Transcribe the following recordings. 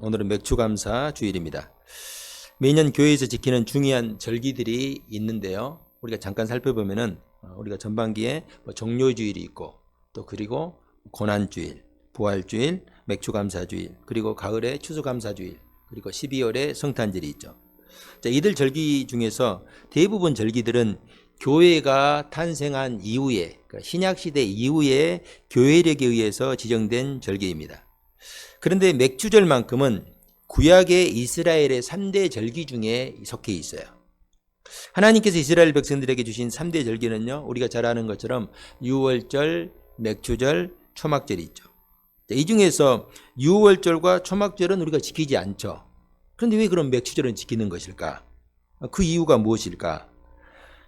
오늘은 맥추감사 주일입니다. 매년 교회에서 지키는 중요한 절기들이 있는데요. 우리가 잠깐 살펴보면은 우리가 전반기에 종료주일이 있고 또 그리고 고난주일, 부활주일, 맥추감사주일, 그리고 가을에 추수감사주일, 그리고 12월에 성탄절이 있죠. 자, 이들 절기 중에서 대부분 절기들은 교회가 탄생한 이후에, 그러니까 신약시대 이후에 교회력에 의해서 지정된 절기입니다. 그런데 맥추절만큼은 구약의 이스라엘의 3대 절기 중에 속해 있어요. 하나님께서 이스라엘 백성들에게 주신 3대 절기는요, 우리가 잘 아는 것처럼 유월절, 맥추절, 초막절이 있죠. 이 중에서 유월절과 초막절은 우리가 지키지 않죠. 그런데 왜 그럼 맥추절은 지키는 것일까? 그 이유가 무엇일까?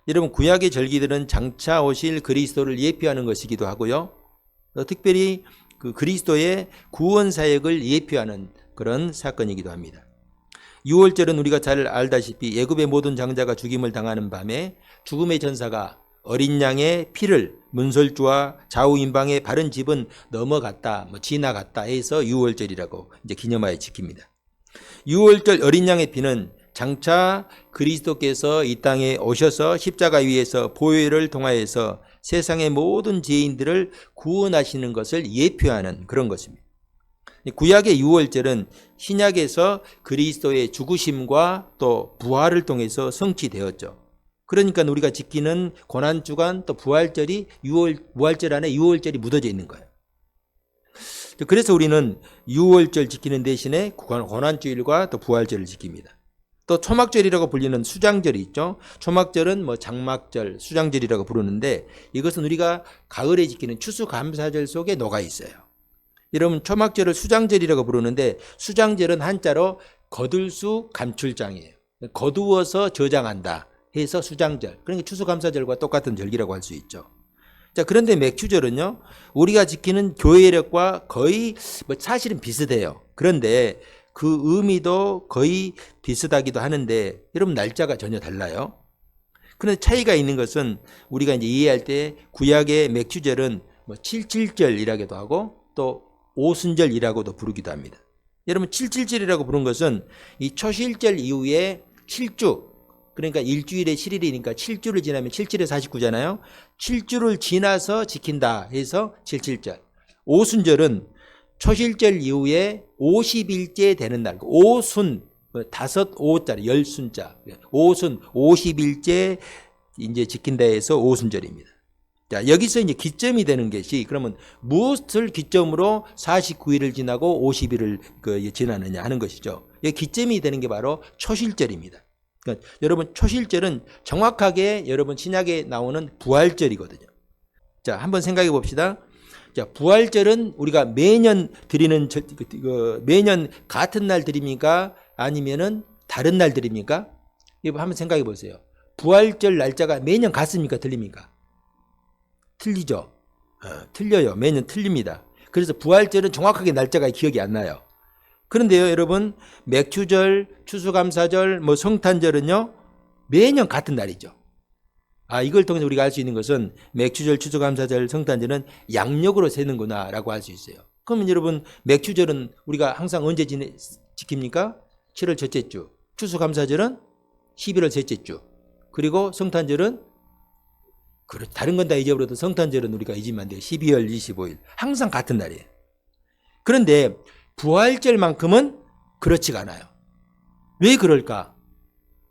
여러분, 구약의 절기들은 장차 오실 그리스도를 예표하는 것이기도 하고요. 특별히 그 그리스도의 구원 사역을 예표하는 그런 사건이기도 합니다. 유월절은 우리가 잘 알다시피 애굽의 모든 장자가 죽임을 당하는 밤에 죽음의 전사가 어린 양의 피를 문설주와 좌우인방의 바른 집은 넘어갔다, 지나갔다 해서 유월절이라고 이제 기념하여 지킵니다. 유월절 어린 양의 피는 장차 그리스도께서 이 땅에 오셔서 십자가 위에서 보혈을 통하여서 세상의 모든 죄인들을 구원하시는 것을 예표하는 그런 것입니다. 구약의 유월절은 신약에서 그리스도의 죽으심과 또 부활을 통해서 성취되었죠. 그러니까 우리가 지키는 고난주간 또 부활절이 부활절 안에 유월절이 묻어져 있는 거예요. 그래서 우리는 유월절 지키는 대신에 고난주일과 또 부활절을 지킵니다. 또 초막절이라고 불리는 수장절이 있죠. 초막절은 장막절, 수장절이라고 부르는데 이것은 우리가 가을에 지키는 추수감사절 속에 녹아 있어요. 여러분, 초막절을 수장절이라고 부르는데 수장절은 한자로 거들수 감출장이에요. 거두어서 저장한다 해서 수장절. 그러니까 추수감사절과 똑같은 절기라고 할 수 있죠. 자, 그런데 맥추절은요, 우리가 지키는 교회력과 거의 사실은 비슷해요. 그런데 그 의미도 거의 비슷하기도 하는데 여러분, 날짜가 전혀 달라요. 그런데 차이가 있는 것은 우리가 이제 이해할 때 구약의 맥추절은 77절이라기도 하고 또 오순절이라고도 부르기도 합니다. 여러분, 77절이라고 부른 것은 이 초실절 이후에 7주, 그러니까 일주일에 7일이니까 7주를 지나면 7, 7에 49잖아요. 7주를 지나서 지킨다 해서 77절. 오순절은 초실절 이후에 50일째 되는 날, 오순, 5자리, 10순자, 오순, 50일째 이제 지킨다 해서 오순절입니다. 자, 여기서 이제 기점이 되는 것이, 그러면 무엇을 기점으로 49일을 지나고 50일을 지나느냐 하는 것이죠. 이 기점이 되는 게 바로 초실절입니다. 그러니까 여러분, 초실절은 정확하게 여러분 신약에 나오는 부활절이거든요. 자, 한번 생각해 봅시다. 자, 부활절은 우리가 매년 드리는, 매년 같은 날 드립니까? 아니면은 다른 날 드립니까? 이거 한번 생각해 보세요. 부활절 날짜가 매년 같습니까? 틀립니까? 틀리죠. 틀려요. 매년 틀립니다. 그래서 부활절은 정확하게 날짜가 기억이 안 나요. 그런데요, 여러분, 맥추절, 추수감사절, 성탄절은요, 매년 같은 날이죠. 이걸 통해서 우리가 알 수 있는 것은 맥추절, 추수감사절, 성탄절은 양력으로 세는구나 라고 할 수 있어요. 그러면 여러분, 맥추절은 우리가 항상 언제 지킵니까? 7월 첫째 주. 추수감사절은 11월 셋째 주. 그리고 성탄절은 다른 건 다 잊어버려도 성탄절은 우리가 잊으면 안 돼요. 12월 25일. 항상 같은 날이에요. 그런데 부활절만큼은 그렇지가 않아요. 왜 그럴까?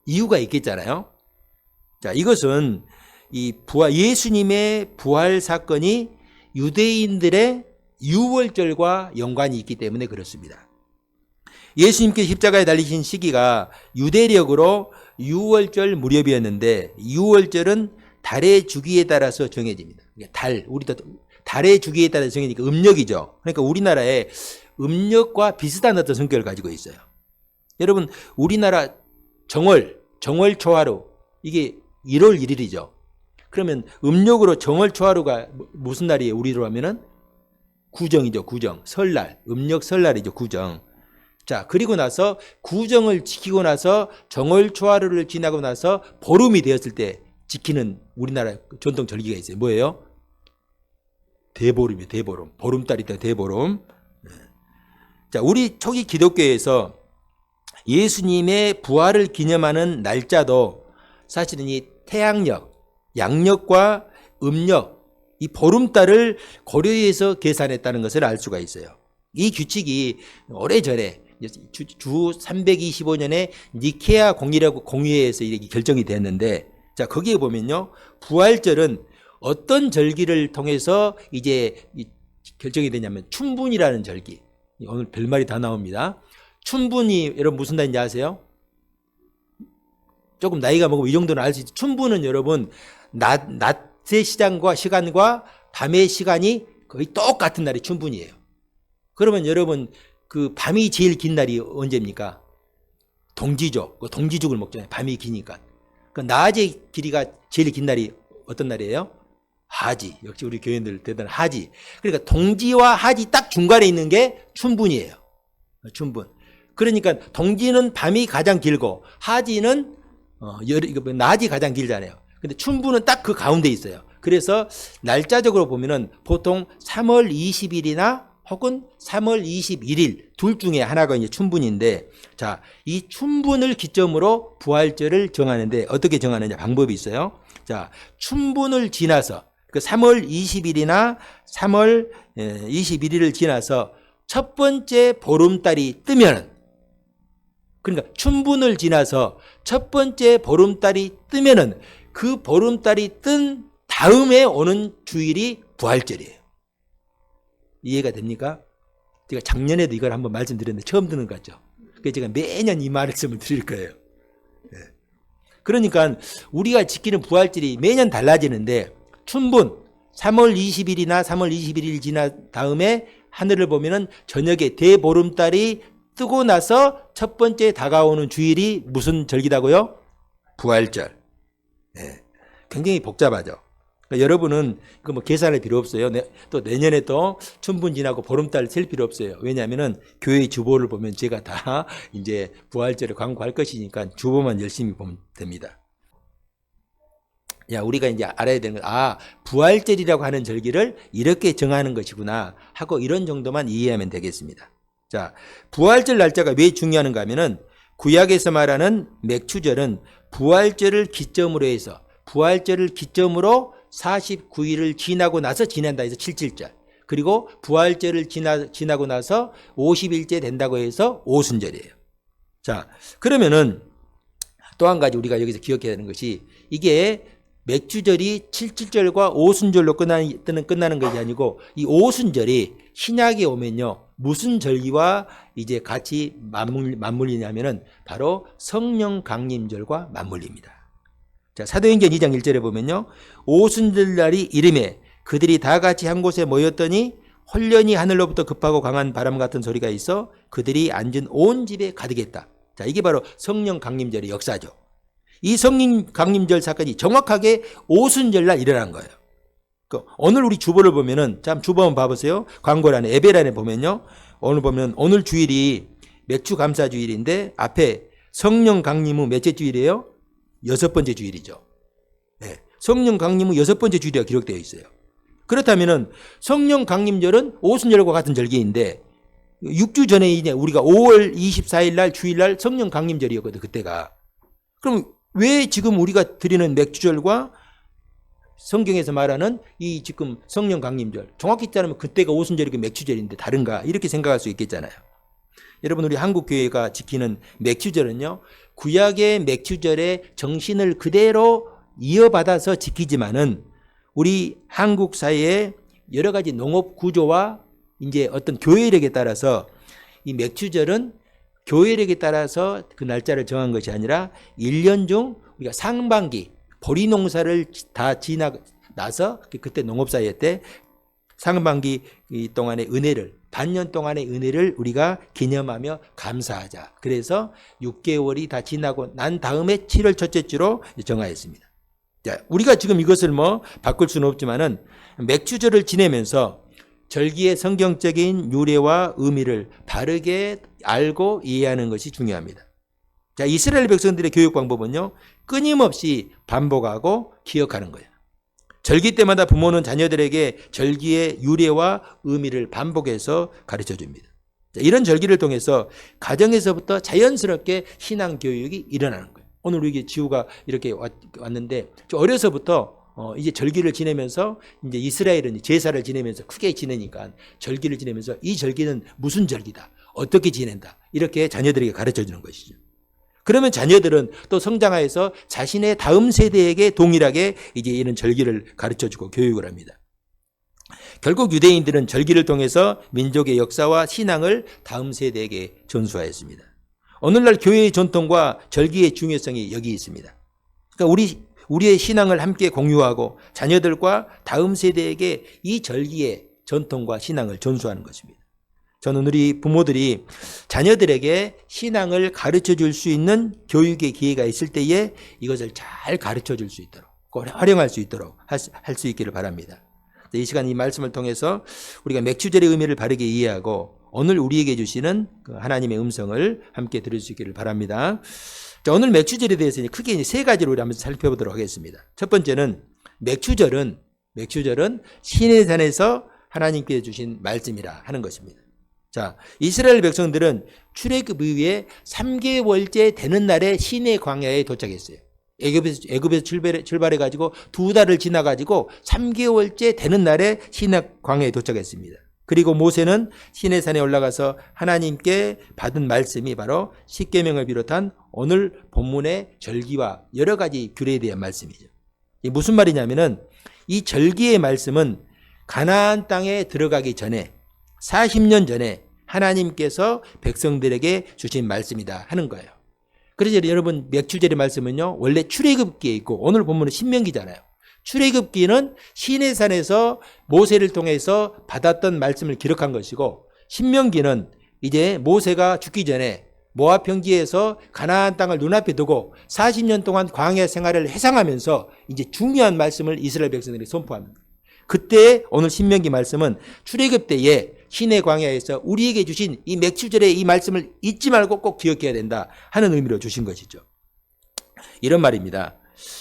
이유가 있겠잖아요. 자, 이것은 예수님의 부활 사건이 유대인들의 유월절과 연관이 있기 때문에 그렇습니다. 예수님께서 십자가에 달리신 시기가 유대력으로 유월절 무렵이었는데 유월절은 달의 주기에 따라서 정해집니다. 우리도 달의 주기에 따라서 정해지니까 음력이죠. 그러니까 우리나라에 음력과 비슷한 어떤 성격을 가지고 있어요. 여러분, 우리나라 정월 초하루, 이게 1월 1일이죠. 그러면 음력으로 정월 초하루가 무슨 날이에요? 우리로 하면은 구정이죠. 구정. 설날. 음력 설날이죠. 구정. 자, 그리고 나서 구정을 지키고 나서 정월 초하루를 지나고 나서 보름이 되었을 때 지키는 우리나라 전통 절기가 있어요. 뭐예요? 대보름이에요. 대보름. 보름달이 있다. 대보름. 자, 우리 초기 기독교에서 예수님의 부활을 기념하는 날짜도 사실은 이 태양력, 양력과 음력, 이 보름달을 고려해서 계산했다는 것을 알 수가 있어요. 이 규칙이 오래전에 주 325년에 니케아 공의회에서 이렇게 결정이 됐는데, 자, 거기에 보면요, 부활절은 어떤 절기를 통해서 이제 결정이 되냐면 춘분이라는 절기. 오늘 별말이 다 나옵니다. 춘분이 여러분 무슨 날인지 아세요? 조금 나이가 먹으면 이 정도는 알 수 있죠. 춘분은 여러분 낮의 시간과 밤의 시간이 거의 똑같은 날이 춘분이에요. 그러면 여러분 그 밤이 제일 긴 날이 언제입니까? 동지족. 동지죽을 먹잖아요. 밤이 기니까. 그 낮의 길이가 제일 긴 날이 어떤 날이에요? 하지. 역시 우리 교인들 대단한 하지. 그러니까 동지와 하지 딱 중간에 있는 게 춘분이에요. 춘분. 그러니까 동지는 밤이 가장 길고 하지는 낮이 가장 길잖아요. 근데 춘분은 딱 그 가운데 있어요. 그래서 날짜적으로 보면은 보통 3월 20일이나 혹은 3월 21일 둘 중에 하나가 이제 춘분인데, 자, 이 춘분을 기점으로 부활절을 정하는데 어떻게 정하느냐 방법이 있어요. 자, 춘분을 지나서 그 3월 20일이나 3월 21일을 지나서 첫 번째 보름달이 뜨면은, 그러니까 춘분을 지나서 첫 번째 보름달이 뜨면은 그 보름달이 뜬 다음에 오는 주일이 부활절이에요. 이해가 됩니까? 제가 작년에도 이걸 한번 말씀드렸는데 처음 듣는 것 같죠? 그래서 제가 매년 이 말씀을 드릴 거예요. 그러니까 우리가 지키는 부활절이 매년 달라지는데, 춘분 3월 20일이나 3월 21일 지나 다음에 하늘을 보면은 저녁에 대보름달이 뜨고 나서 첫 번째 다가오는 주일이 무슨 절기다고요? 부활절. 굉장히 복잡하죠. 그러니까 여러분은 그 뭐 계산할 필요 없어요. 또 내년에 또 춘분 지나고 보름달 셀 필요 없어요. 왜냐하면은 교회 주보를 보면 제가 다 이제 부활절에 광고할 것이니까 주보만 열심히 보면 됩니다. 야, 우리가 이제 알아야 되는 건, 부활절이라고 하는 절기를 이렇게 정하는 것이구나 하고 이런 정도만 이해하면 되겠습니다. 자, 부활절 날짜가 왜 중요한가 하면은 구약에서 말하는 맥추절은 부활절을 기점으로 해서 부활절을 기점으로 49일을 지나고 나서 지난다 해서 77절, 그리고 부활절을 지나고 나서 50일째 된다고 해서 오순절이에요. 자, 그러면은 또 한 가지 우리가 여기서 기억해야 되는 것이, 이게 맥주절이 77절과 오순절로 끝나는 것이 아니고, 이 오순절이 신약에 오면요 무슨 절기와 이제 같이 맞물리냐면은 바로 성령 강림절과 맞물립니다. 자, 사도행전 2장 1절에 보면요, 오순절 날이 이름에 그들이 다 같이 한 곳에 모였더니 홀련히 하늘로부터 급하고 강한 바람 같은 소리가 있어 그들이 앉은 온 집에 가득했다. 자, 이게 바로 성령 강림절의 역사죠. 이 성령 강림절 사건이 정확하게 오순절 날 일어난 거예요. 오늘 우리 주보를 보면은, 참 주보 한번 봐보세요. 광고란에 에베란에 보면요, 오늘 보면 오늘 주일이 맥주 감사 주일인데 앞에 성령 강림 후 몇째 주일이에요? 6번째 주일이죠. 성령 강림 후 6번째 주일이라고 기록되어 있어요. 그렇다면은 성령 강림절은 오순절과 같은 절기인데 6주 전에 이제 우리가 5월 24일 날 주일날 성령 강림절이었거든, 그때가. 그럼 왜 지금 우리가 드리는 맥주절과 성경에서 말하는 이 지금 성령 강림절, 정확히 따르면 그때가 오순절이고 맥주절인데 다른가, 이렇게 생각할 수 있겠잖아요. 여러분, 우리 한국교회가 지키는 맥주절은요, 구약의 맥주절의 정신을 그대로 이어받아서 지키지만은 우리 한국 사회의 여러 가지 농업 구조와 이제 어떤 교회력에 따라서 이 맥주절은 교회력에 따라서 그 날짜를 정한 것이 아니라 1년 중 우리가 상반기 보리 농사를 다 지나서 그때 농업사회 때 상반기 동안의 은혜를, 반년 동안의 은혜를 우리가 기념하며 감사하자. 그래서 6개월이 다 지나고 난 다음에 7월 첫째 주로 정하였습니다. 자, 우리가 지금 이것을 바꿀 수는 없지만은 맥주절을 지내면서 절기의 성경적인 유래와 의미를 바르게 알고 이해하는 것이 중요합니다. 자, 이스라엘 백성들의 교육 방법은요, 끊임없이 반복하고 기억하는 거예요. 절기 때마다 부모는 자녀들에게 절기의 유래와 의미를 반복해서 가르쳐 줍니다. 이런 절기를 통해서 가정에서부터 자연스럽게 신앙 교육이 일어나는 거예요. 오늘 우리 지우가 이렇게 왔는데 어려서부터 이제 절기를 지내면서 이제 이스라엘은 제사를 지내면서 크게 지내니까 절기를 지내면서 이 절기는 무슨 절기다, 어떻게 지낸다, 이렇게 자녀들에게 가르쳐 주는 것이죠. 그러면 자녀들은 또 성장하여서 자신의 다음 세대에게 동일하게 이제 이런 절기를 가르쳐 주고 교육을 합니다. 결국 유대인들은 절기를 통해서 민족의 역사와 신앙을 다음 세대에게 전수하였습니다. 오늘날 교회의 전통과 절기의 중요성이 여기 있습니다. 그러니까 우리의 신앙을 함께 공유하고 자녀들과 다음 세대에게 이 절기의 전통과 신앙을 전수하는 것입니다. 저는 우리 부모들이 자녀들에게 신앙을 가르쳐 줄 수 있는 교육의 기회가 있을 때에 이것을 잘 가르쳐 줄 수 있도록, 활용할 수 있도록 할 수 있기를 바랍니다. 이 시간 이 말씀을 통해서 우리가 맥주절의 의미를 바르게 이해하고 오늘 우리에게 주시는 그 하나님의 음성을 함께 들을 수 있기를 바랍니다. 자, 오늘 맥주절에 대해서 크게 세 가지로 우리 한번 살펴보도록 하겠습니다. 첫 번째는 맥주절은 시내산에서 하나님께 주신 말씀이라 하는 것입니다. 자, 이스라엘 백성들은 출애굽 이후에 3개월째 되는 날에 시내 광야에 도착했어요. 애굽에서 출발해가지고 2달을 지나가지고 3개월째 되는 날에 시내 광야에 도착했습니다. 그리고 모세는 시내산에 올라가서 하나님께 받은 말씀이 바로 십계명을 비롯한 오늘 본문의 절기와 여러 가지 규례에 대한 말씀이죠. 이게 무슨 말이냐면은 이 절기의 말씀은 가나안 땅에 들어가기 전에 40년 전에 하나님께서 백성들에게 주신 말씀이다 하는 거예요. 그래서 여러분 맥주절의 말씀은요 원래 출애굽기에 있고 오늘 본문은 신명기잖아요. 출애굽기는 시내산에서 모세를 통해서 받았던 말씀을 기록한 것이고 신명기는 이제 모세가 죽기 전에 모압 평지에서 가나안 땅을 눈앞에 두고 40년 동안 광야 생활을 회상하면서 이제 중요한 말씀을 이스라엘 백성들이 선포합니다. 그때 오늘 신명기 말씀은 출애굽 때에 시내 광야에서 우리에게 주신 이 맥주절의 이 말씀을 잊지 말고 꼭 기억해야 된다 하는 의미로 주신 것이죠. 이런 말입니다.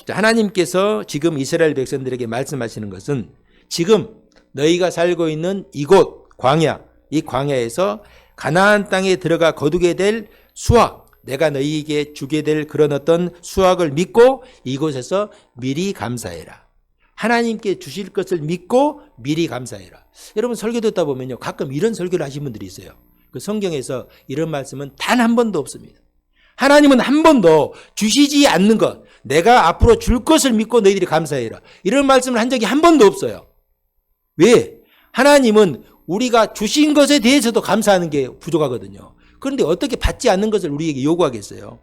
하나님께서 지금 이스라엘 백성들에게 말씀하시는 것은 지금 너희가 살고 있는 이곳 광야, 이 광야에서 가나안 땅에 들어가 거두게 될 수확, 내가 너희에게 주게 될 그런 어떤 수확을 믿고 이곳에서 미리 감사해라. 하나님께 주실 것을 믿고 미리 감사해라. 여러분 설교 듣다 보면요 가끔 이런 설교를 하신 분들이 있어요. 그 성경에서 이런 말씀은 단 한 번도 없습니다. 하나님은 한 번도 주시지 않는 것, 내가 앞으로 줄 것을 믿고 너희들이 감사해라. 이런 말씀을 한 적이 한 번도 없어요. 왜? 하나님은 우리가 주신 것에 대해서도 감사하는 게 부족하거든요. 그런데 어떻게 받지 않는 것을 우리에게 요구하겠어요?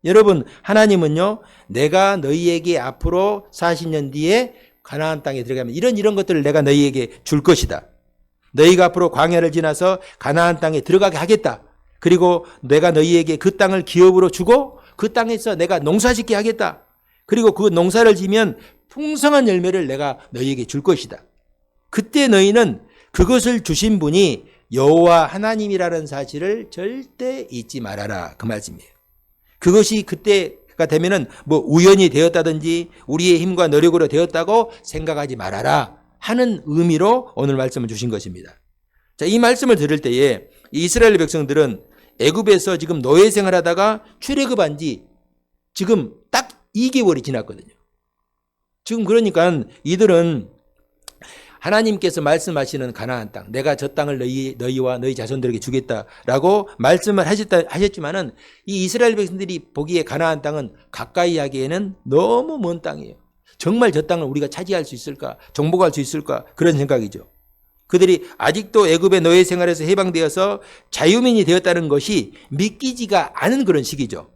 여러분 하나님은요 내가 너희에게 앞으로 40년 뒤에 가나안 땅에 들어가면 이런 것들을 내가 너희에게 줄 것이다. 너희가 앞으로 광야를 지나서 가나안 땅에 들어가게 하겠다. 그리고 내가 너희에게 그 땅을 기업으로 주고 그 땅에서 내가 농사짓게 하겠다. 그리고 그 농사를 지면 풍성한 열매를 내가 너희에게 줄 것이다. 그때 너희는 그것을 주신 분이 여호와 하나님이라는 사실을 절대 잊지 말아라. 그 말씀이에요. 그것이 그때가 되면은 뭐 우연히 되었다든지 우리의 힘과 노력으로 되었다고 생각하지 말아라 하는 의미로 오늘 말씀을 주신 것입니다. 자, 이 말씀을 들을 때에 이스라엘 백성들은 애굽에서 지금 노예 생활하다가 출애굽한 지 지금 딱 2개월이 지났거든요. 지금 그러니까 이들은 하나님께서 말씀하시는 가나안 땅, 내가 저 땅을 너희와 너희 자손들에게 주겠다라고 말씀을 하셨지만은 이 이스라엘 백성들이 보기에 가나안 땅은 가까이 하기에는 너무 먼 땅이에요. 정말 저 땅을 우리가 차지할 수 있을까? 정복할 수 있을까? 그런 생각이죠. 그들이 아직도 애굽의 노예 생활에서 해방되어서 자유민이 되었다는 것이 믿기지가 않은 그런 시기죠.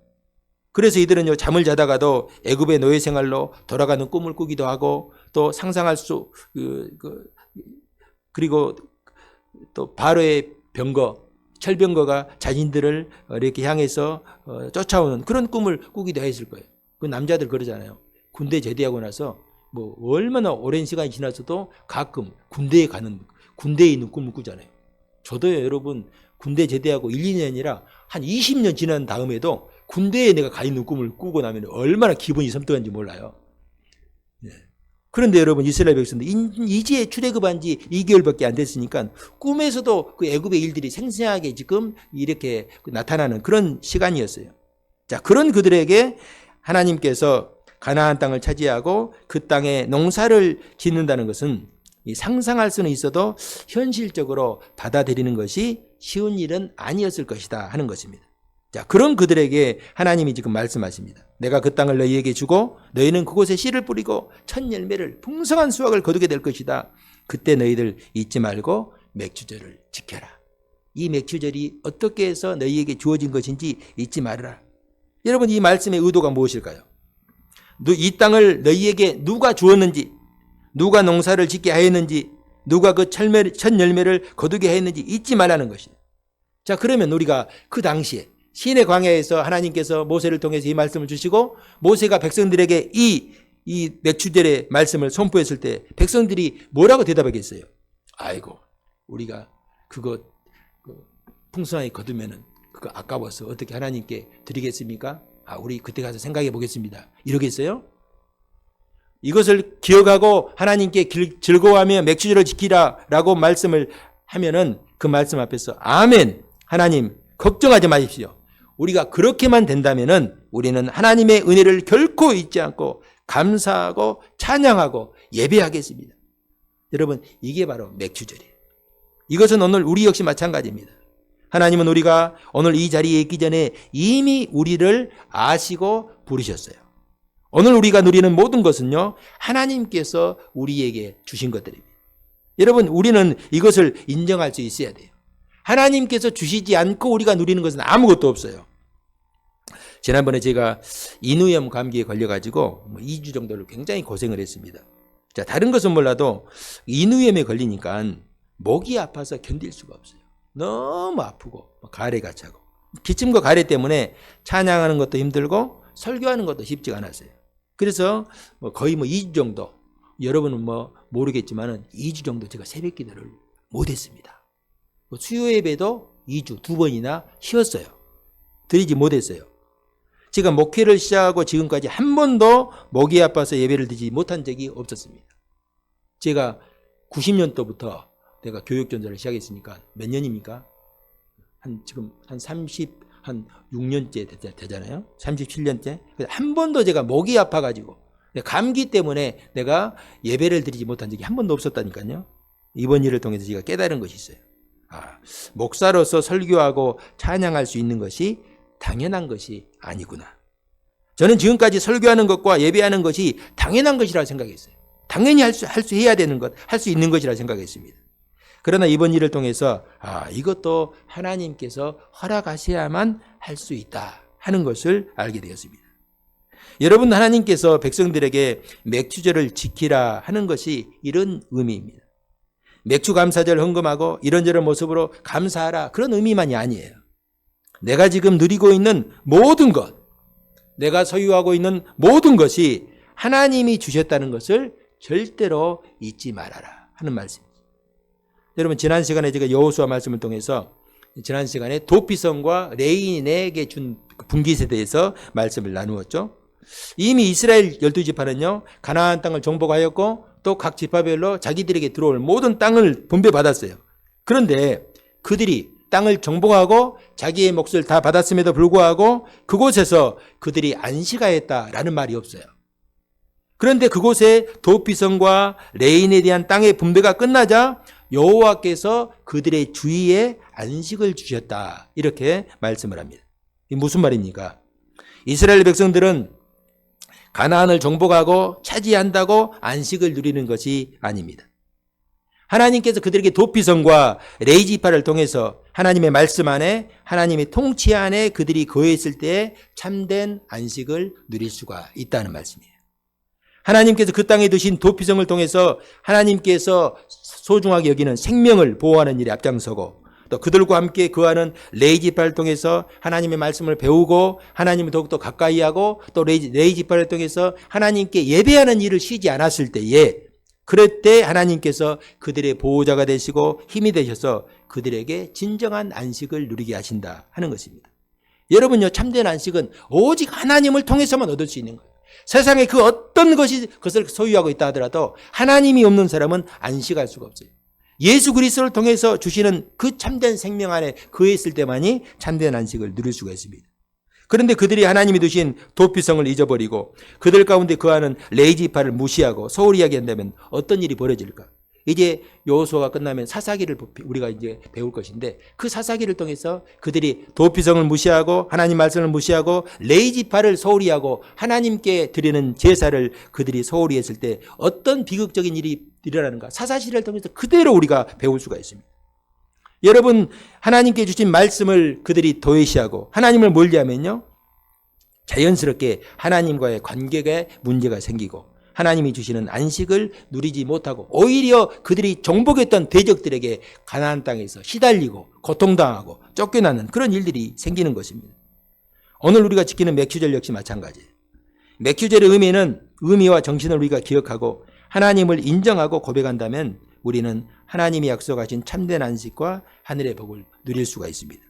그래서 이들은요 잠을 자다가도 애굽의 노예 생활로 돌아가는 꿈을 꾸기도 하고 또 상상할 수 그리고 또 바로의 병거 철병거가 자신들을 이렇게 향해서 쫓아오는 그런 꿈을 꾸기도 했을 거예요. 그 남자들 그러잖아요. 군대 제대하고 나서 뭐 얼마나 오랜 시간이 지나서도 가끔 군대에 있는 꿈을 꾸잖아요. 저도요 여러분 군대 제대하고 1, 2년이라 한 20년 지난 다음에도 군대에 내가 가 있는 꿈을 꾸고 나면 얼마나 기분이 섬뜩한지 몰라요. 네. 그런데 여러분 이스라엘 백성들 이제 출애굽한 지 2개월밖에 안 됐으니까 꿈에서도 그 애굽의 일들이 생생하게 지금 이렇게 나타나는 그런 시간이었어요. 자, 그런 그들에게 하나님께서 가나안 땅을 차지하고 그 땅에 농사를 짓는다는 것은 상상할 수는 있어도 현실적으로 받아들이는 것이 쉬운 일은 아니었을 것이다 하는 것입니다. 자, 그런 그들에게 하나님이 지금 말씀하십니다. 내가 그 땅을 너희에게 주고 너희는 그곳에 씨를 뿌리고 첫 열매를 풍성한 수확을 거두게 될 것이다. 그때 너희들 잊지 말고 맥주절을 지켜라. 이 맥주절이 어떻게 해서 너희에게 주어진 것인지 잊지 말아라. 여러분, 이 말씀의 의도가 무엇일까요? 이 땅을 너희에게 누가 주었는지, 누가 농사를 짓게 하였는지, 누가 그 첫 열매를 거두게 하였는지 잊지 말라는 것이에요. 자, 그러면 우리가 그 당시에 시내 광야에서 하나님께서 모세를 통해서 이 말씀을 주시고 모세가 백성들에게 이 맥주절의 말씀을 선포했을 때 백성들이 뭐라고 대답하겠어요? 아이고, 우리가 그거 풍성하게 거두면은 그거 아까워서 어떻게 하나님께 드리겠습니까? 우리 그때 가서 생각해 보겠습니다. 이러겠어요? 이것을 기억하고 하나님께 즐거워하며 맥주절을 지키라라고 말씀을 하면은 그 말씀 앞에서 아멘, 하나님 걱정하지 마십시오. 우리가 그렇게만 된다면은 우리는 하나님의 은혜를 결코 잊지 않고 감사하고 찬양하고 예배하겠습니다. 여러분, 이게 바로 맥주절이에요. 이것은 오늘 우리 역시 마찬가지입니다. 하나님은 우리가 오늘 이 자리에 있기 전에 이미 우리를 아시고 부르셨어요. 오늘 우리가 누리는 모든 것은요, 하나님께서 우리에게 주신 것들입니다. 여러분, 우리는 이것을 인정할 수 있어야 돼요. 하나님께서 주시지 않고 우리가 누리는 것은 아무것도 없어요. 지난번에 제가 인후염 감기에 걸려가지고 2주 정도를 굉장히 고생을 했습니다. 자, 다른 것은 몰라도 인후염에 걸리니까 목이 아파서 견딜 수가 없어요. 너무 아프고 가래가 차고 기침과 가래 때문에 찬양하는 것도 힘들고 설교하는 것도 쉽지가 않았어요. 그래서 거의 2주 정도, 여러분은 모르겠지만은 2주 정도 제가 새벽 기도를 못했습니다. 수요 예배도 2주 2번이나 쉬었어요. 드리지 못했어요. 제가 목회를 시작하고 지금까지 한 번도 목이 아파서 예배를 드리지 못한 적이 없었습니다. 제가 90년도부터 내가 교육전자를 시작했으니까 몇 년입니까? 지금 한 6년째 되잖아요. 37년째. 한 번도 제가 목이 아파가지고 감기 때문에 내가 예배를 드리지 못한 적이 한 번도 없었다니까요. 이번 일을 통해서 제가 깨달은 것이 있어요. 목사로서 설교하고 찬양할 수 있는 것이 당연한 것이 아니구나. 저는 지금까지 설교하는 것과 예배하는 것이 당연한 것이라고 생각했어요. 당연히 할 수 해야 되는 것, 할 수 있는 것이라고 생각했습니다. 그러나 이번 일을 통해서 이것도 하나님께서 허락하셔야만 할 수 있다 하는 것을 알게 되었습니다. 여러분, 하나님께서 백성들에게 맥주절을 지키라 하는 것이 이런 의미입니다. 맥주 감사절 헌금하고 이런저런 모습으로 감사하라, 그런 의미만이 아니에요. 내가 지금 누리고 있는 모든 것, 내가 소유하고 있는 모든 것이 하나님이 주셨다는 것을 절대로 잊지 말아라 하는 말씀입니다. 여러분, 지난 시간에 제가 여호수아 말씀을 통해서 지난 시간에 도피성과 레인에게 준 분깃에 대해서 말씀을 나누었죠. 이미 이스라엘 12지파는요 가나안 땅을 정복하였고 또 각 지파별로 자기들에게 들어올 모든 땅을 분배받았어요. 그런데 그들이 땅을 정복하고 자기의 몫을 다 받았음에도 불구하고 그곳에서 그들이 안식하였다라는 말이 없어요. 그런데 그곳에 도피성과 레인에 대한 땅의 분배가 끝나자 여호와께서 그들의 주위에 안식을 주셨다, 이렇게 말씀을 합니다. 이게 무슨 말입니까? 이스라엘 백성들은 가나안을 정복하고 차지한다고 안식을 누리는 것이 아닙니다. 하나님께서 그들에게 도피성과 레이지파를 통해서 하나님의 말씀 안에, 하나님의 통치 안에 그들이 거했을 때 참된 안식을 누릴 수가 있다는 말씀이에요. 하나님께서 그 땅에 두신 도피성을 통해서 하나님께서 소중하게 여기는 생명을 보호하는 일에 앞장서고, 또 그들과 함께 거하는 레이지파를 통해서 하나님의 말씀을 배우고 하나님을 더욱더 가까이 하고, 또 레이지파를 통해서 하나님께 예배하는 일을 쉬지 않았을 때에, 그럴 때 하나님께서 그들의 보호자가 되시고 힘이 되셔서 그들에게 진정한 안식을 누리게 하신다 하는 것입니다. 여러분요, 참된 안식은 오직 하나님을 통해서만 얻을 수 있는 거예요. 세상에 그 어떤 것을 소유하고 있다 하더라도 하나님이 없는 사람은 안식할 수가 없어요. 예수 그리스도를 통해서 주시는 그 참된 생명 안에 거해 있을 때만이 참된 안식을 누릴 수가 있습니다. 그런데 그들이 하나님이 두신 도피성을 잊어버리고 그들 가운데 거하는 레이지파를 무시하고 소홀히 이야기한다면 어떤 일이 벌어질까? 이제 여호수아가 끝나면 사사기를 우리가 이제 배울 것인데 그 사사기를 통해서 그들이 도피성을 무시하고 하나님 말씀을 무시하고 레이지파를 소홀히 하고 하나님께 드리는 제사를 그들이 소홀히 했을 때 어떤 비극적인 일이 일어나는가? 사사시를 통해서 그대로 우리가 배울 수가 있습니다. 여러분, 하나님께 주신 말씀을 그들이 도외시하고 하나님을 멀리하면요, 자연스럽게 하나님과의 관계에 문제가 생기고 하나님이 주시는 안식을 누리지 못하고 오히려 그들이 정복했던 대적들에게 가나안 땅에서 시달리고 고통당하고 쫓겨나는 그런 일들이 생기는 것입니다. 오늘 우리가 지키는 맥주절 역시 마찬가지예요. 맥주절의 의미와 정신을 우리가 기억하고 하나님을 인정하고 고백한다면 우리는 하나님이 약속하신 참된 안식과 하늘의 복을 누릴 수가 있습니다.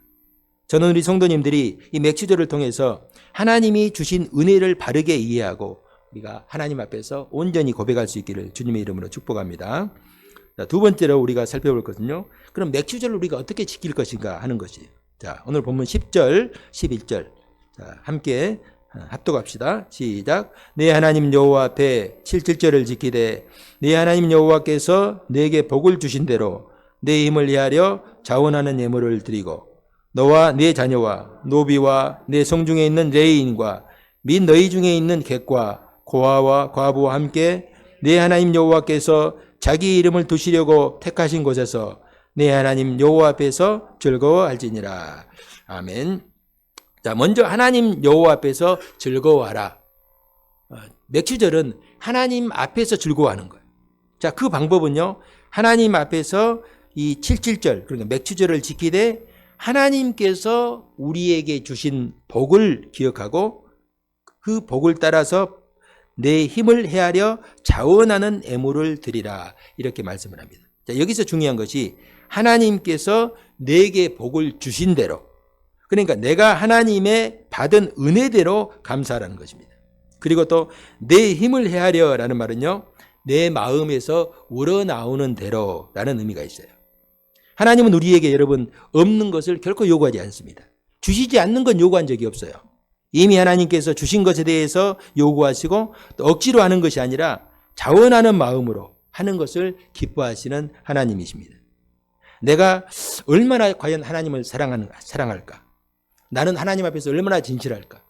저는 우리 성도님들이 이 맥주절을 통해서 하나님이 주신 은혜를 바르게 이해하고 우리가 하나님 앞에서 온전히 고백할 수 있기를 주님의 이름으로 축복합니다. 자, 두 번째로 우리가 살펴볼 것은요. 그럼 맥주절을 우리가 어떻게 지킬 것인가 하는 것이에요. 자, 오늘 본문 10절, 11절. 자, 함께 합독합시다. 시작. 내 하나님 여호와 앞에 7절을 지키되 내 하나님 여호와께서 내게 복을 주신 대로 내 힘을 헤아려 자원하는 예물을 드리고 너와 네 자녀와 노비와 내 성중에 있는 레위인과 및 너희 중에 있는 객과 고아와 과부와 함께 내 하나님 여호와께서 자기 이름을 두시려고 택하신 곳에서 내 하나님 여호와 앞에서 즐거워할지니라. 아멘. 자, 먼저 하나님 여호와 앞에서 즐거워하라. 맥주절은 하나님 앞에서 즐거워하는 거예요. 자, 그 방법은요, 하나님 앞에서 이 7.7절, 그러니까 맥주절을 지키되 하나님께서 우리에게 주신 복을 기억하고 그 복을 따라서 내 힘을 헤아려 자원하는 애물을 드리라. 이렇게 말씀을 합니다. 자, 여기서 중요한 것이 하나님께서 내게 복을 주신 대로, 그러니까 내가 하나님의 받은 은혜대로 감사하라는 것입니다. 그리고 또 내 힘을 헤아려라는 말은요, 내 마음에서 우러나오는 대로라는 의미가 있어요. 하나님은 우리에게 여러분 없는 것을 결코 요구하지 않습니다. 주시지 않는 건 요구한 적이 없어요. 이미 하나님께서 주신 것에 대해서 요구하시고 또 억지로 하는 것이 아니라 자원하는 마음으로 하는 것을 기뻐하시는 하나님이십니다. 내가 얼마나 과연 하나님을 사랑할까? 나는 하나님 앞에서 얼마나 진실할까?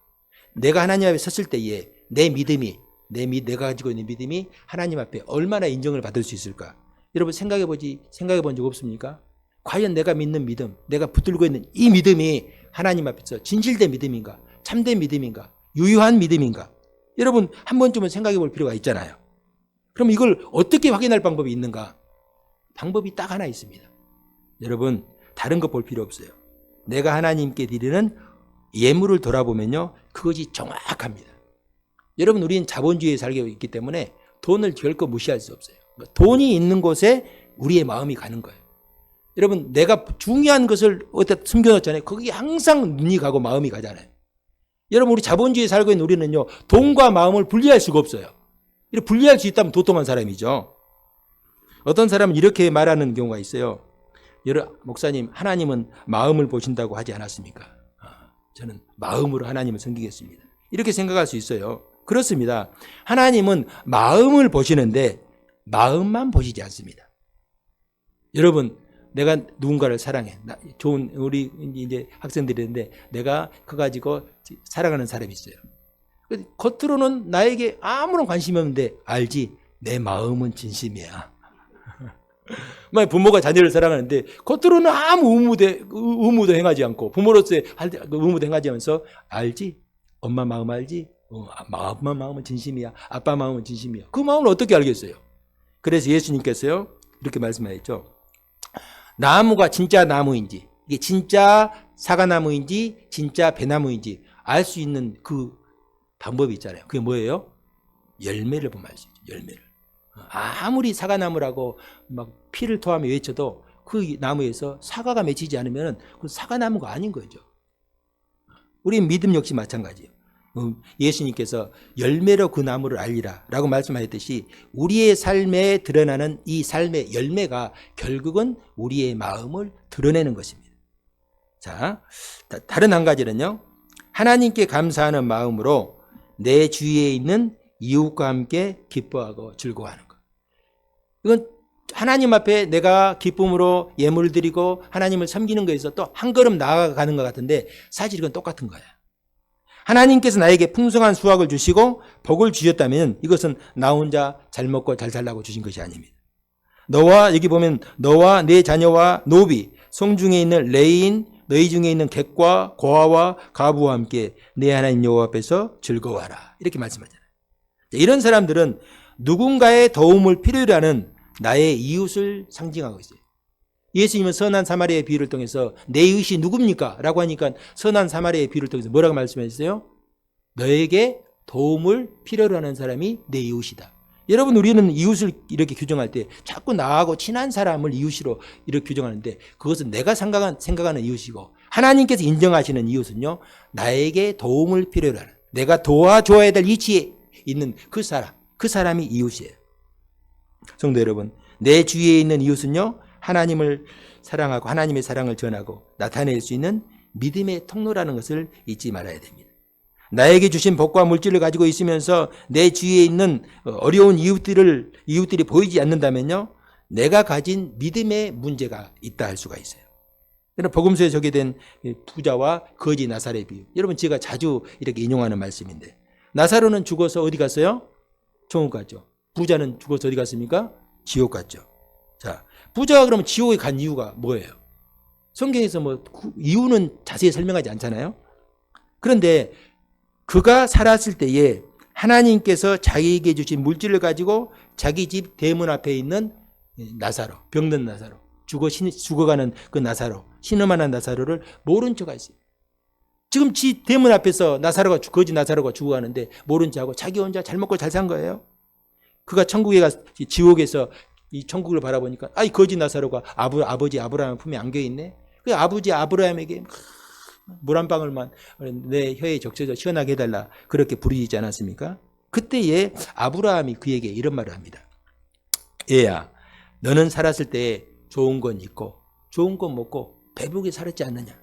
내가 하나님 앞에 섰을 때에 내 믿음이, 내가 가지고 있는 믿음이 하나님 앞에 얼마나 인정을 받을 수 있을까? 여러분 생각해 본 적 없습니까? 과연 내가 믿는 믿음, 내가 붙들고 있는 이 믿음이 하나님 앞에서 진실된 믿음인가? 참된 믿음인가? 유효한 믿음인가? 여러분 한 번쯤은 생각해 볼 필요가 있잖아요. 그럼 이걸 어떻게 확인할 방법이 있는가? 방법이 딱 하나 있습니다. 여러분 다른 거 볼 필요 없어요. 내가 하나님께 드리는 예물을 돌아보면요, 그것이 정확합니다. 여러분 우리는 자본주의에 살고 있기 때문에 돈을 결코 무시할 수 없어요. 돈이 있는 곳에 우리의 마음이 가는 거예요. 여러분 내가 중요한 것을 어디다 숨겨놓잖아요. 거기에 항상 눈이 가고 마음이 가잖아요. 여러분 우리 자본주의에 살고 있는 우리는요, 돈과 마음을 분리할 수가 없어요. 이렇게 분리할 수 있다면 도통한 사람이죠. 어떤 사람은 이렇게 말하는 경우가 있어요. 목사님, 하나님은 마음을 보신다고 하지 않았습니까? 저는 마음으로 하나님을 섬기겠습니다. 이렇게 생각할 수 있어요. 그렇습니다. 하나님은 마음을 보시는데 마음만 보시지 않습니다. 여러분, 내가 누군가를 사랑해. 좋은 우리 이제 학생들인데 내가 그거 가지고 사랑하는 사람이 있어요. 겉으로는 나에게 아무런 관심이 없는데 알지, 내 마음은 진심이야. 만약 부모가 자녀를 사랑하는데 겉으로는 아무 의무도 행하지 않고 부모로서의 의무도 행하지 않으면서 알지, 엄마 마음 알지, 엄마 마음은 진심이야, 아빠 마음은 진심이야. 그 마음을 어떻게 알겠어요? 그래서 예수님께서요 이렇게 말씀하셨죠. 나무가 진짜 나무인지, 이게 진짜 사과나무인지 진짜 배나무인지 알 수 있는 그 방법이 있잖아요. 그게 뭐예요? 열매를 보면 알 수 있죠. 열매를. 아무리 사과나무라고 막 피를 토하며 외쳐도 그 나무에서 사과가 맺히지 않으면 그 사과나무가 아닌 거죠. 우리 믿음 역시 마찬가지예요. 예수님께서 열매로 그 나무를 알리라 라고 말씀하셨듯이 우리의 삶에 드러나는 이 삶의 열매가 결국은 우리의 마음을 드러내는 것입니다. 자, 다른 한 가지는요. 하나님께 감사하는 마음으로 내 주위에 있는 이웃과 함께 기뻐하고 즐거워하는 것. 이건 하나님 앞에 내가 기쁨으로 예물을 드리고 하나님을 섬기는 것에서 또 한 걸음 나아가는 것 같은데 사실 이건 똑같은 거예요. 하나님께서 나에게 풍성한 수확을 주시고 복을 주셨다면 이것은 나 혼자 잘 먹고 잘 살라고 주신 것이 아닙니다. 여기 보면 너와 내 자녀와 노비, 성중에 있는 레인, 너희 중에 있는 객과 고아와 가부와 함께 내 하나님 여호와 앞에서 즐거워하라. 이렇게 말씀하잖아요. 이런 사람들은 누군가의 도움을 필요로 하는 나의 이웃을 상징하고 있어요. 예수님은 선한 사마리아의 비유를 통해서 내 이웃이 누굽니까? 라고 하니까 선한 사마리아의 비유를 통해서 뭐라고 말씀하셨어요? 너에게 도움을 필요로 하는 사람이 내 이웃이다. 여러분, 우리는 이웃을 이렇게 규정할 때 자꾸 나하고 친한 사람을 이웃으로 이렇게 규정하는데 그것은 내가 생각하는 이웃이고 하나님께서 인정하시는 이웃은요, 나에게 도움을 필요로 하는, 내가 도와줘야 될 위치에 있는 그 사람이 이웃이에요. 성도 여러분, 내 주위에 있는 이웃은요, 하나님을 사랑하고 하나님의 사랑을 전하고 나타낼 수 있는 믿음의 통로라는 것을 잊지 말아야 됩니다. 나에게 주신 복과 물질을 가지고 있으면서 내 주위에 있는 어려운 이웃들이 보이지 않는다면요, 내가 가진 믿음의 문제가 있다 할 수가 있어요. 복음서에 소개된 부자와 거지 나사로의 비유. 여러분, 제가 자주 이렇게 인용하는 말씀인데, 나사로는 죽어서 어디 갔어요? 천국 갔죠. 부자는 죽어서 어디 갔습니까? 지옥 갔죠. 자, 부자가 그러면 지옥에 간 이유가 뭐예요? 성경에서 이유는 자세히 설명하지 않잖아요. 그런데 그가 살았을 때에 하나님께서 자기에게 주신 물질을 가지고 자기 집 대문 앞에 있는 나사로, 병든 나사로, 죽어가는 그 나사로, 신음하는 나사로를 모른 척 했어요. 지금 지 대문 앞에서 거지 나사로가 죽어가는데 모른 척하고 자기 혼자 잘 먹고 잘 산 거예요. 그가 지옥에서 이 천국을 바라보니까 이 거지 나사로가 아버지 아브라함 품에 안겨있네. 그 아버지 아브라함에게 물 한 방울만 내 혀에 적셔서 시원하게 해달라, 그렇게 부르짖지 않았습니까? 그때에 아브라함이 그에게 이런 말을 합니다. 얘야, 너는 살았을 때 좋은 건 있고 좋은 건 먹고 배부르게 살았지 않느냐.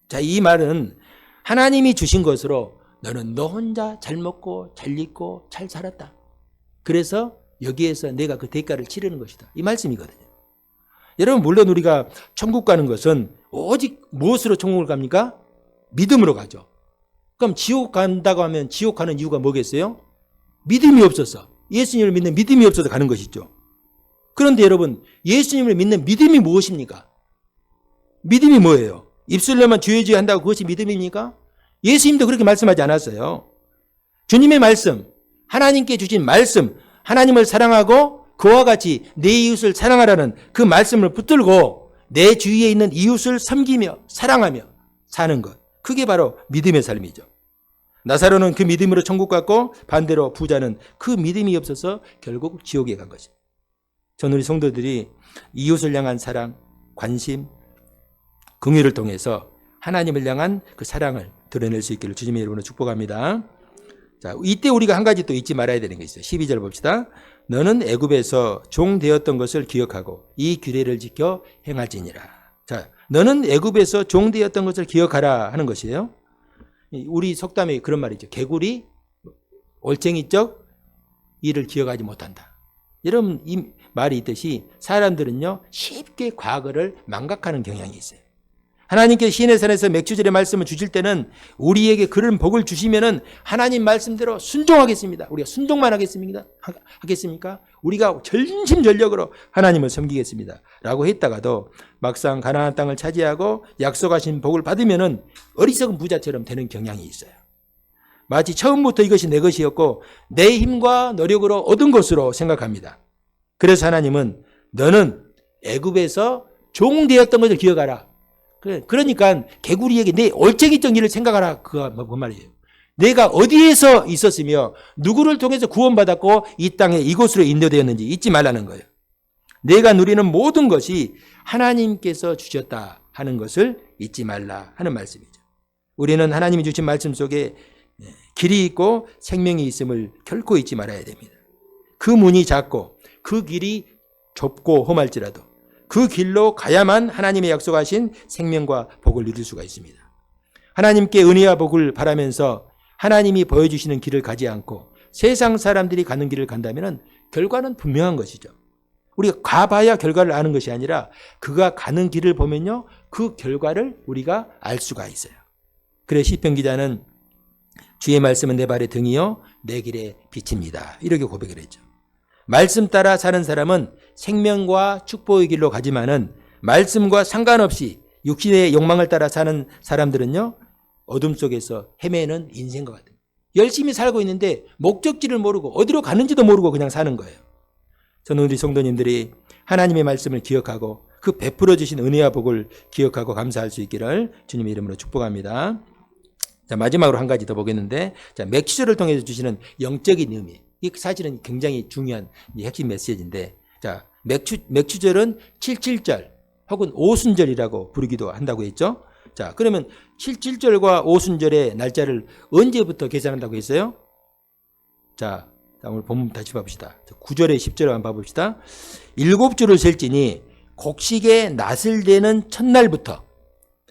자, 이 말은 하나님이 주신 것으로 너는 너 혼자 잘 먹고 잘 입고 잘 살았다. 그래서 여기에서 내가 그 대가를 치르는 것이다. 이 말씀이거든요. 여러분, 물론 우리가 천국 가는 것은 오직 무엇으로 천국을 갑니까? 믿음으로 가죠. 그럼 지옥 간다고 하면 지옥 가는 이유가 뭐겠어요? 믿음이 없어서, 예수님을 믿는 믿음이 없어서 가는 것이죠. 그런데 여러분, 예수님을 믿는 믿음이 무엇입니까? 믿음이 뭐예요? 입술로만 주여 한다고 그것이 믿음입니까? 예수님도 그렇게 말씀하지 않았어요. 주님의 말씀, 하나님께 주신 말씀, 하나님을 사랑하고 그와 같이 내 이웃을 사랑하라는 그 말씀을 붙들고 내 주위에 있는 이웃을 섬기며 사랑하며 사는 것, 그게 바로 믿음의 삶이죠. 나사로는 그 믿음으로 천국 갔고 반대로 부자는 그 믿음이 없어서 결국 지옥에 간 것입니다. 저는 우리 성도들이 이웃을 향한 사랑, 관심, 긍휼을 통해서 하나님을 향한 그 사랑을 드러낼 수 있기를 주님의 이름으로 축복합니다. 자, 이때 우리가 한 가지 또 잊지 말아야 되는 게 있어요. 12절 봅시다. 너는 애굽에서 종 되었던 것을 기억하고 이 규례를 지켜 행할지니라. 자, 너는 애굽에서 종 되었던 것을 기억하라 하는 것이에요. 우리 속담에 그런 말이죠. 개구리 올챙이적 일을 기억하지 못한다. 여러분, 이 말이 있듯이 사람들은요, 쉽게 과거를 망각하는 경향이 있어요. 하나님께서 시인의 산에서 맥주절의 말씀을 주실 때는 우리에게 그런 복을 주시면은 하나님 말씀대로 순종하겠습니다. 우리가 순종만 하겠습니까? 우리가 전심전력으로 하나님을 섬기겠습니다. 라고 했다가도 막상 가나안 땅을 차지하고 약속하신 복을 받으면은 어리석은 부자처럼 되는 경향이 있어요. 마치 처음부터 이것이 내 것이었고 내 힘과 노력으로 얻은 것으로 생각합니다. 그래서 하나님은 너는 애굽에서 종 되었던 것을 기억하라. 그러니까 개구리에게 내 올챙이적 일을 생각하라, 그 말이에요. 내가 어디에서 있었으며 누구를 통해서 구원받았고 이 땅에 이곳으로 인도되었는지 잊지 말라는 거예요. 내가 누리는 모든 것이 하나님께서 주셨다 하는 것을 잊지 말라 하는 말씀이죠. 우리는 하나님이 주신 말씀 속에 길이 있고 생명이 있음을 결코 잊지 말아야 됩니다. 그 문이 작고 그 길이 좁고 험할지라도 그 길로 가야만 하나님의 약속하신 생명과 복을 누릴 수가 있습니다. 하나님께 은혜와 복을 바라면서 하나님이 보여주시는 길을 가지 않고 세상 사람들이 가는 길을 간다면 결과는 분명한 것이죠. 우리가 가봐야 결과를 아는 것이 아니라 그가 가는 길을 보면요, 그 결과를 우리가 알 수가 있어요. 그래 시편 기자는 주의 말씀은 내 발의 등이요 내 길의 빛입니다. 이렇게 고백을 했죠. 말씀 따라 사는 사람은 생명과 축복의 길로 가지만은 말씀과 상관없이 육신의 욕망을 따라 사는 사람들은요, 어둠 속에서 헤매는 인생과 같아요. 열심히 살고 있는데 목적지를 모르고 어디로 가는지도 모르고 그냥 사는 거예요. 저는 우리 성도님들이 하나님의 말씀을 기억하고 그 베풀어 주신 은혜와 복을 기억하고 감사할 수 있기를 주님의 이름으로 축복합니다. 자, 마지막으로 한 가지 더 보겠는데, 자, 맥주절을 통해서 주시는 영적인 의미. 이 사실은 굉장히 중요한 핵심 메시지인데, 자, 맥주절은 77절 혹은 오순절이라고 부르기도 한다고 했죠. 자, 그러면 77절과 오순절의 날짜를 언제부터 계산한다고 했어요? 자, 오늘 본문 다시 봐봅시다. 9절에 10절을 한번 봐봅시다. 7주를 셀지니 곡식의 낫을 대는 첫날부터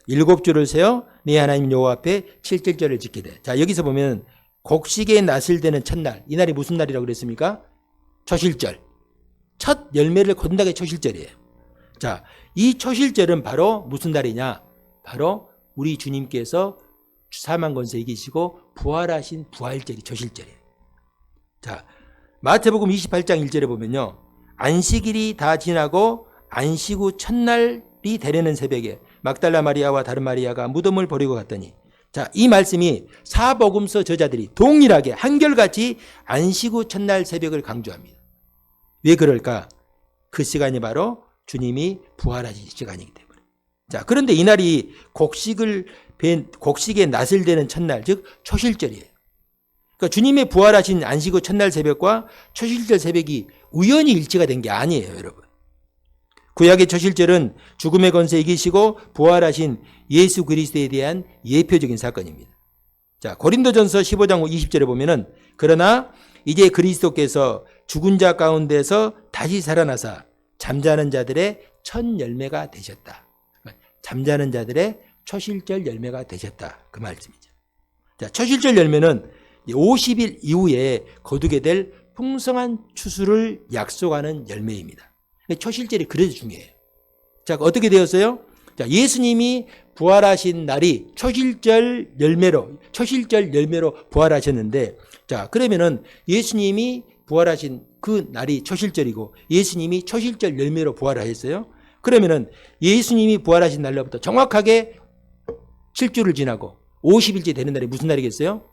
7주를 세어 네 하나님 여호와 앞에 77절을 지키게 돼. 자, 여기서 보면 곡식의 낫을 대는 첫날, 이 날이 무슨 날이라고 그랬습니까? 초실절. 첫 열매를 거둔다는 게 초실절이에요. 자, 이 초실절은 바로 무슨 날이냐? 바로 우리 주님께서 사망 권세 이기시고 부활하신 부활절이 초실절이에요. 자, 마태복음 28장 1절에 보면요, 안식일이 다 지나고 안식 후 첫날이 되려는 새벽에 막달라 마리아와 다른 마리아가 무덤을 버리고 갔더니, 자, 이 말씀이 사복음서 저자들이 동일하게 한결같이 안식 후 첫날 새벽을 강조합니다. 왜 그럴까? 그 시간이 바로 주님이 부활하신 시간이기 때문에. 자, 그런데 이날이 곡식의 낫을 대는 첫날, 즉 초실절이에요. 그러니까 주님의 부활하신 안식 후 첫날 새벽과 초실절 새벽이 우연히 일치가 된 게 아니에요, 여러분. 구약의 초실절은 죽음의 권세 이기시고 부활하신 예수 그리스도에 대한 예표적인 사건입니다. 자, 고린도전서 15장 20절에 보면은, 그러나 이제 그리스도께서 죽은 자 가운데서 다시 살아나사 잠자는 자들의 첫 열매가 되셨다. 잠자는 자들의 초실절 열매가 되셨다. 그 말씀이죠. 자, 초실절 열매는 50일 이후에 거두게 될 풍성한 추수를 약속하는 열매입니다. 초실절이 그래서 중요해요. 자, 어떻게 되었어요? 자, 예수님이 부활하신 날이 초실절 열매로 부활하셨는데, 자, 그러면은 예수님이 부활하신 그 날이 초실절이고 예수님이 초실절 열매로 부활하셨어요. 그러면은 예수님이 부활하신 날로부터 정확하게 7주를 지나고 50일째 되는 날이 무슨 날이겠어요?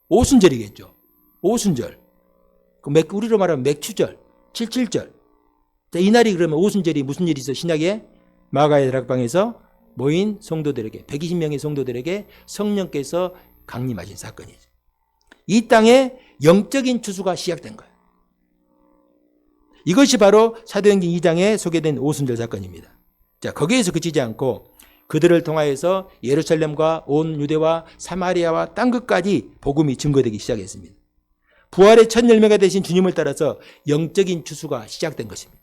오순절이겠죠. 오순절. 우리로 말하면 맥추절, 77절. 자, 이 날이 그러면 오순절이 무슨 일이 있어? 신약에 마가의 다락방에서 모인 성도들에게, 120명의 성도들에게 성령께서 강림하신 사건이죠. 이 땅에 영적인 추수가 시작된 거예요. 이것이 바로 사도행전 2장에 소개된 오순절 사건입니다. 자, 거기에서 그치지 않고 그들을 통하여서 예루살렘과 온 유대와 사마리아와 땅끝까지 복음이 증거되기 시작했습니다. 부활의 첫 열매가 되신 주님을 따라서 영적인 추수가 시작된 것입니다.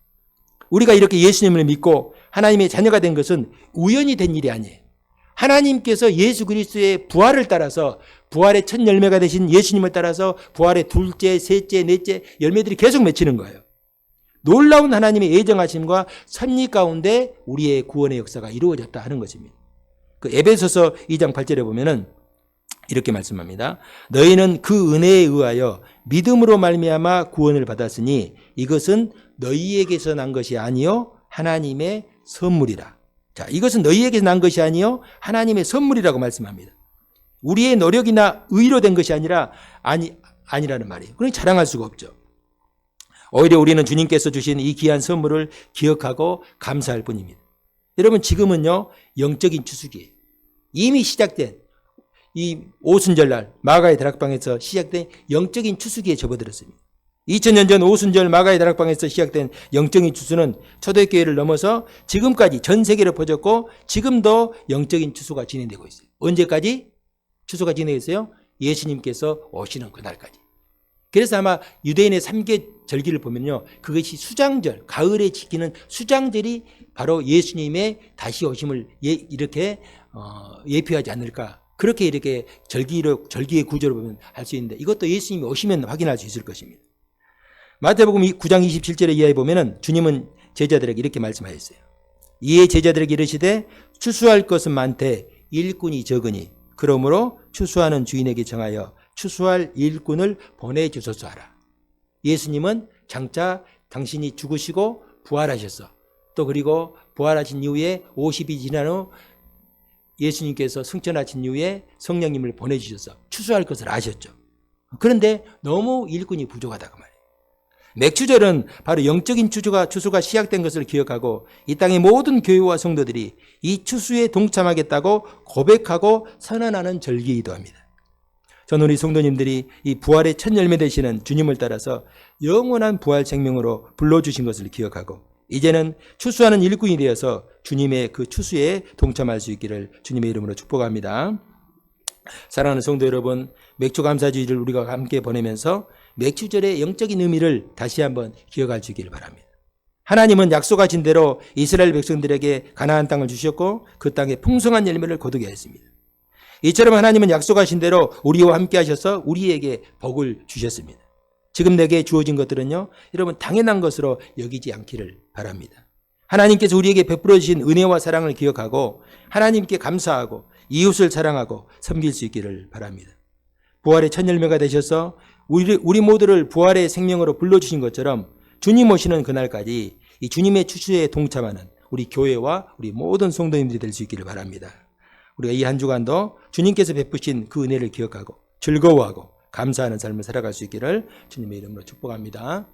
우리가 이렇게 예수님을 믿고 하나님의 자녀가 된 것은 우연히 된 일이 아니에요. 하나님께서 예수 그리스도의 부활을 따라서, 부활의 첫 열매가 되신 예수님을 따라서 부활의 둘째, 셋째, 넷째 열매들이 계속 맺히는 거예요. 놀라운 하나님의 예정하심과 섭리 가운데 우리의 구원의 역사가 이루어졌다 하는 것입니다. 그 에베소서 2장 8절에 보면은 이렇게 말씀합니다. 너희는 그 은혜에 의하여 믿음으로 말미암아 구원을 받았으니 이것은 너희에게서 난 것이 아니요 하나님의 선물이라. 자, 이것은 너희에게서 난 것이 아니요 하나님의 선물이라고 말씀합니다. 우리의 노력이나 의로 된 것이 아니라는 말이에요. 그러니 자랑할 수가 없죠. 오히려 우리는 주님께서 주신 이 귀한 선물을 기억하고 감사할 뿐입니다. 여러분, 지금은요 영적인 추수기예요. 이미 시작된 이 오순절날 마가의 다락방에서 시작된 영적인 추수기에 접어들었습니다. 2000년 전 오순절 마가의 다락방에서 시작된 영적인 추수는 초대교회를 넘어서 지금까지 전 세계로 퍼졌고 지금도 영적인 추수가 진행되고 있어요. 언제까지 추수가 진행됐어요? 예수님께서 오시는 그날까지. 그래서 아마 유대인의 3개 절기를 보면요, 그것이 수장절, 가을에 지키는 수장절이 바로 예수님의 다시 오심을 이렇게 예표하지 않을까. 그렇게 이렇게 절기의 구조를 보면 알 수 있는데, 이것도 예수님이 오시면 확인할 수 있을 것입니다. 마태복음 9장 27절에 이하에 보면은 주님은 제자들에게 이렇게 말씀하셨어요. 이에 제자들에게 이르시되 추수할 것은 많되 일꾼이 적으니 그러므로 추수하는 주인에게 정하여 추수할 일꾼을 보내주소서 하라. 예수님은 장차 당신이 죽으시고 부활하셨어. 또 그리고 부활하신 이후에 50이 지난 후 예수님께서 승천하신 이후에 성령님을 보내주셔서 추수할 것을 아셨죠. 그런데 너무 일꾼이 부족하다고 말이에요. 맥추절은 바로 영적인 추수가 시작된 것을 기억하고 이 땅의 모든 교회와 성도들이 이 추수에 동참하겠다고 고백하고 선언하는 절기이기도 합니다. 저는 우리 성도님들이 이 부활의 첫 열매 되시는 주님을 따라서 영원한 부활 생명으로 불러주신 것을 기억하고 이제는 추수하는 일꾼이 되어서 주님의 그 추수에 동참할 수 있기를 주님의 이름으로 축복합니다. 사랑하는 성도 여러분, 맥주감사주의를 우리가 함께 보내면서 맥주절의 영적인 의미를 다시 한번 기억할 수 있기를 바랍니다. 하나님은 약속하신 대로 이스라엘 백성들에게 가나안 땅을 주셨고 그 땅에 풍성한 열매를 거두게 했습니다. 이처럼 하나님은 약속하신 대로 우리와 함께 하셔서 우리에게 복을 주셨습니다. 지금 내게 주어진 것들은요, 여러분 당연한 것으로 여기지 않기를 바랍니다. 하나님께서 우리에게 베풀어 주신 은혜와 사랑을 기억하고 하나님께 감사하고 이웃을 사랑하고 섬길 수 있기를 바랍니다. 부활의 첫 열매가 되셔서 우리 모두를 부활의 생명으로 불러주신 것처럼 주님 오시는 그날까지 이 주님의 추수에 동참하는 우리 교회와 우리 모든 성도님들이 될 수 있기를 바랍니다. 우리가 이 한 주간도 주님께서 베푸신 그 은혜를 기억하고 즐거워하고 감사하는 삶을 살아갈 수 있기를 주님의 이름으로 축복합니다.